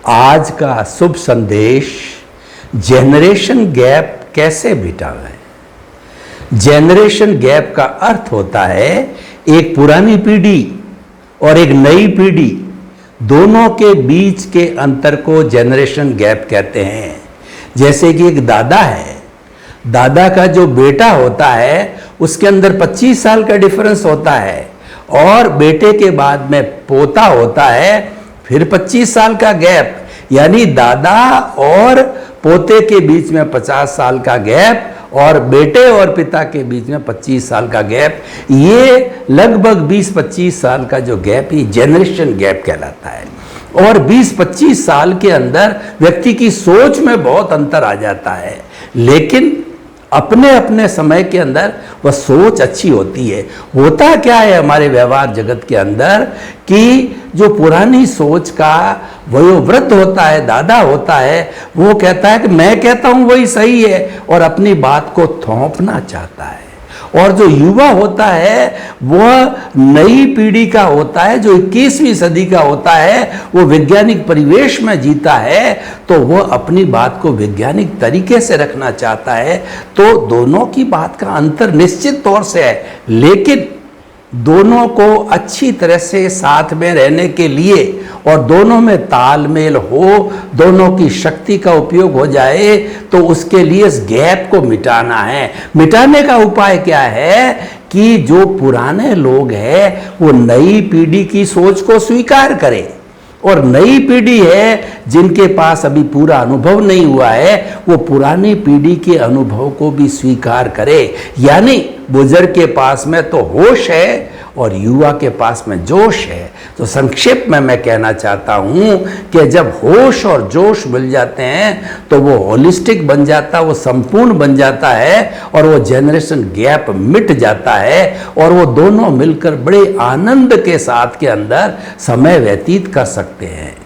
आज का शुभ संदेश, जेनरेशन गैप कैसे मिटावें। जेनरेशन गैप का अर्थ होता है एक पुरानी पीढ़ी और एक नई पीढ़ी दोनों के बीच के अंतर को जेनरेशन गैप कहते हैं। जैसे कि एक दादा है, दादा का जो बेटा होता है उसके अंदर 25 साल का डिफरेंस होता है, और बेटे के बाद में पोता होता है, फिर 25 साल का गैप, यानी दादा और पोते के बीच में 50 साल का गैप और बेटे और पिता के बीच में 25 साल का गैप। ये लगभग 20-25 साल का जो गैप ही जेनरेशन गैप कहलाता है। और 20-25 साल के अंदर व्यक्ति की सोच में बहुत अंतर आ जाता है, लेकिन अपने अपने समय के अंदर वह सोच अच्छी होती है। होता क्या है हमारे व्यवहार जगत के अंदर कि जो पुरानी सोच का वयोवृद्ध होता है, दादा होता है, वो कहता है कि मैं कहता हूं वही सही है और अपनी बात को थोपना चाहता है। और जो युवा होता है वह नई पीढ़ी का होता है, जो 21वीं सदी का होता है, वो वैज्ञानिक परिवेश में जीता है, तो वह अपनी बात को वैज्ञानिक तरीके से रखना चाहता है। तो दोनों की बात का अंतर निश्चित तौर से है, लेकिन दोनों को अच्छी तरह से साथ में रहने के लिए और दोनों में तालमेल हो, दोनों की शक्ति का उपयोग हो जाए, तो उसके लिए इस गैप को मिटाना है। मिटाने का उपाय क्या है कि जो पुराने लोग हैं वो नई पीढ़ी की सोच को स्वीकार करें, और नई पीढ़ी है जिनके पास अभी पूरा अनुभव नहीं हुआ है, वो पुरानी पीढ़ी के अनुभव को भी स्वीकार करे। यानी बुजुर्ग के पास में तो होश है और युवा के पास में जोश है। तो संक्षेप में मैं कहना चाहता हूं कि जब होश और जोश मिल जाते हैं तो वो होलिस्टिक बन जाता, वो संपूर्ण बन जाता है, और वो जेनरेशन गैप मिट जाता है, और वो दोनों मिलकर बड़े आनंद के साथ के अंदर समय व्यतीत कर सकते हैं।